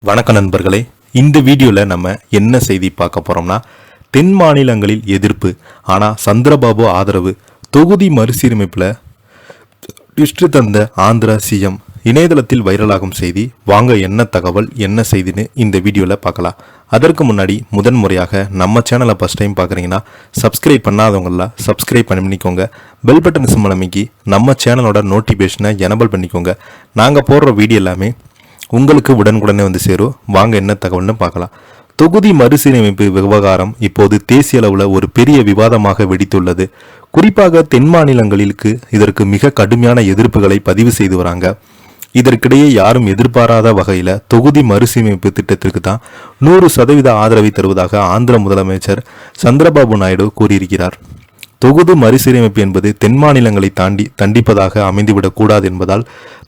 வணக்க நண்பர்களே, இந்த வீடியோவில் நம்ம என்ன செய்தி பார்க்க போகிறோம்னா, தென் மாநிலங்களில் எதிர்ப்பு ஆனால் சந்திரபாபு ஆதரவு, தொகுதி மறுசீரமைப்பில் ட்விஸ்ட் தந்த ஆந்திரா சிஎம். இணையதளத்தில் வைரலாகும் செய்தி. வாங்க என்ன தகவல் என்ன செய்தின்னு இந்த வீடியோவில் பார்க்கலாம். அதற்கு முன்னாடி முதன்முறையாக நம்ம சேனலை ஃபஸ்ட் டைம் பார்க்குறீங்கன்னா சப்ஸ்கிரைப் பண்ணாதவங்கள சப்ஸ்கிரைப் பண்ணிக்கோங்க. பெல் பட்டன் சிம்பல் அமைக்கி நம்ம சேனலோட நோட்டிஃபிகேஷனை எனபிள் பண்ணிக்கோங்க. நாங்கள் போடுற வீடியோ எல்லாமே உங்களுக்கு உடனுக்குடனே வந்து சேரும். வாங்க என்ன தகவல்னு பார்க்கலாம். தொகுதி மறுசீரமைப்பு விவகாரம் இப்போது தேசிய அளவில் ஒரு பெரிய விவாதமாக வெடித்துள்ளது. குறிப்பாக தென் மாநிலங்களுக்கு இதற்கு மிக கடுமையான எதிர்ப்புகளை பதிவு செய்து வராங்க. இதற்கிடையே யாரும் எதிர்பாராத வகையில் தொகுதி மறுசீரமைப்பு திட்டத்திற்கு தான் 100% ஆதரவை தருவதாக ஆந்திர முதலமைச்சர் சந்திரபாபு நாயுடு கூறியிருக்கிறார். தொகுதி மறுசீரமைப்பு என்பது தென் மாநிலங்களை தண்டிப்பதாக அமைந்துவிடக் கூடாது என்பதால்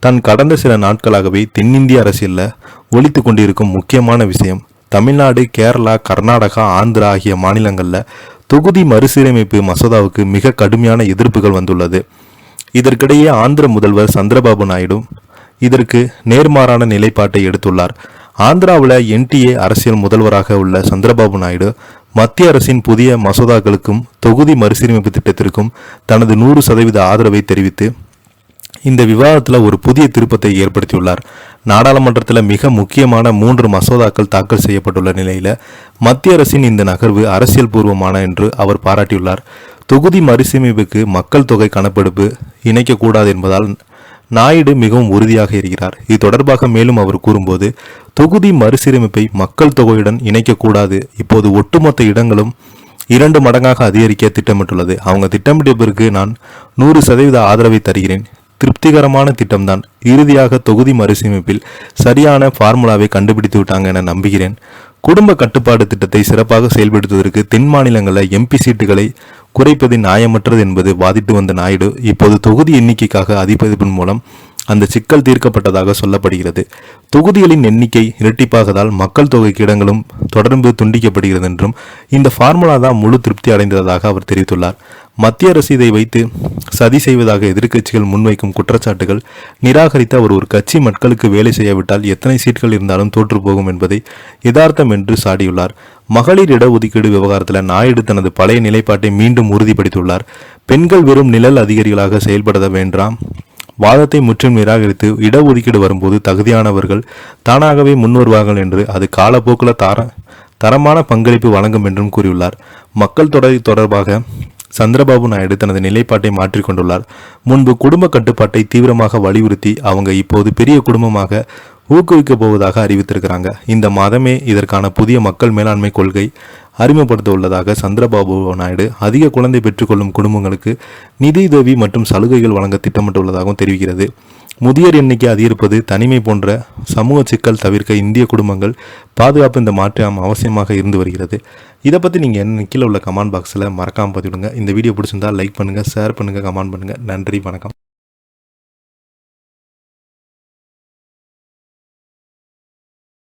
தான் கடந்த சில நாட்களாகவே தென்னிந்திய அரசியலில் ஒலித்து கொண்டிருக்கும் முக்கியமான விஷயம். தமிழ்நாடு, கேரளா, கர்நாடகா, ஆந்திரா ஆகிய மாநிலங்களில் தொகுதி மறுசீரமைப்பு மசோதாவுக்கு மிக கடுமையான எதிர்ப்புகள் வந்துள்ளது. இதற்கிடையே ஆந்திர முதல்வர் சந்திரபாபு நாயுடு இதற்கு நேர்மாறான நிலைப்பாட்டை எடுத்துள்ளார். ஆந்திராவில் என்டிஏ அரசியல் முதல்வராக உள்ள சந்திரபாபு நாயுடு மத்திய அரசின் புதிய மசோதாக்களுக்கும் தொகுதி மறுசீரமைப்பு திட்டத்திற்கும் தனது 100% ஆதரவை தெரிவித்து இந்த விவாதத்தில் ஒரு புதிய திருப்பத்தை ஏற்படுத்தியுள்ளார். நாடாளுமன்றத்தில் மிக முக்கியமான 3 மசோதாக்கள் தாக்கல் செய்யப்பட்டுள்ள நிலையில் மத்திய அரசின் இந்த நகர்வு அரசியல் பூர்வமான என்று அவர் பாராட்டியுள்ளார். தொகுதி மறுசீரமைப்புக்கு மக்கள் தொகை கணக்கெடுப்பு இணைக்கக்கூடாது என்பதால் நாயுடு மிகவும் உறுதியாக இருக்கிறார். இது தொடர்பாக மேலும் அவர் கூறும்போது, தொகுதி மறுசீரமைப்பை மக்கள் தொகையுடன் இணைக்கக்கூடாது. இப்போது ஒட்டுமொத்த இடங்களும் 2 மடங்காக அதிகரிக்க திட்டமிட்டுள்ளது. அவங்க திட்டமிட்டதற்கு நான் 100% ஆதரவை தருகிறேன். திருப்திகரமான திட்டம்தான். இறுதியாக தொகுதி மறுசீரமைப்பில் சரியான ஃபார்முலாவை கண்டுபிடித்து விட்டாங்க என நம்புகிறேன். குடும்ப கட்டுப்பாடு திட்டத்தை சிறப்பாக செயல்படுத்துவதற்கு தென் மாநிலங்களில் எம்பி சீட்டுகளை குறைப்பது நியாயமற்றது என்பது வாதிட்டு வந்த நாயுடு இப்போது தொகுதி எண்ணிக்கைக்காக அதிகரிப்பின் மூலம் அந்த சிக்கல் தீர்க்கப்பட்டதாக சொல்லப்படுகிறது. தொகுதிகளின் எண்ணிக்கை இரட்டிப்பாகதால் மக்கள் தொகைக்கு இடங்களும் தொடர்ந்து துண்டிக்கப்படுகிறது என்றும் இந்த ஃபார்முலா தான் முழு திருப்தி அடைந்ததாக அவர் தெரிவித்துள்ளார். மத்திய அரசு இதை வைத்து சதி செய்வதாக எதிர்க்கட்சிகள் முன்வைக்கும் குற்றச்சாட்டுகள் நிராகரித்த அவர் ஒரு கட்சி மக்களுக்கு வேலை செய்யாவிட்டால் எத்தனை சீட்கள் இருந்தாலும் தோற்றுப்போகும் என்பதை யதார்த்தம் என்று சாடியுள்ளார். மகளிர் இடஒதுக்கீடு விவகாரத்தில் நாயுடு தனது பழைய நிலைப்பாட்டை மீண்டும் உறுதிப்படுத்தியுள்ளார். பெண்கள் வெறும் நிழல் அதிகாரிகளாக செயல்பட வேண்டாம் வாதத்தை முற்றிலும் நிராகரித்து இடஒதுக்கீடு வரும்போது தகுதியானவர்கள் தானாகவே முன்வருவார்கள் என்று அது காலப்போக்கில் தரமான பங்களிப்பு வழங்கும் என்றும் கூறியுள்ளார். மக்கள் தொடர்பாக சந்திரபாபு நாயுடு தனது நிலைப்பாட்டை மாற்றிக்கொண்டுள்ளார். முன்பு குடும்ப கட்டுப்பாட்டை தீவிரமாக வலியுறுத்தி அவங்க இப்போது பெரிய குடும்பமாக ஊக்குவிக்கப் போவதாக அறிவித்திருக்கிறாங்க. இந்த மாதமே இதற்கான புதிய மக்கள் மேலாண்மை கொள்கை அறிமுகப்படுத்த உள்ளதாக சந்திரபாபு நாயுடு அதிக குழந்தை பெற்றுக்கொள்ளும் குடும்பங்களுக்கு நிதியுதவி மற்றும் சலுகைகள் வழங்க திட்டமிட்டுள்ளதாகவும் தெரிவிக்கிறது. முதியோர் எண்ணிக்கை அதிகரிப்பது, தனிமை போன்ற சமூக சிக்கல் தவிர்க்க இந்திய குடும்பங்கள் பாதுகாப்பு இந்த மாற்றம் அவசியமாக இருந்து வருகிறது. இதை பற்றி நீங்கள் என்ன கீழே உள்ள கமெண்ட் பாக்ஸில் மறக்காமல் பதிவிடுங்க. இந்த வீடியோ பிடிச்சிருந்தால் லைக் பண்ணுங்கள், ஷேர் பண்ணுங்கள், கமெண்ட் பண்ணுங்கள். நன்றி, வணக்கம்.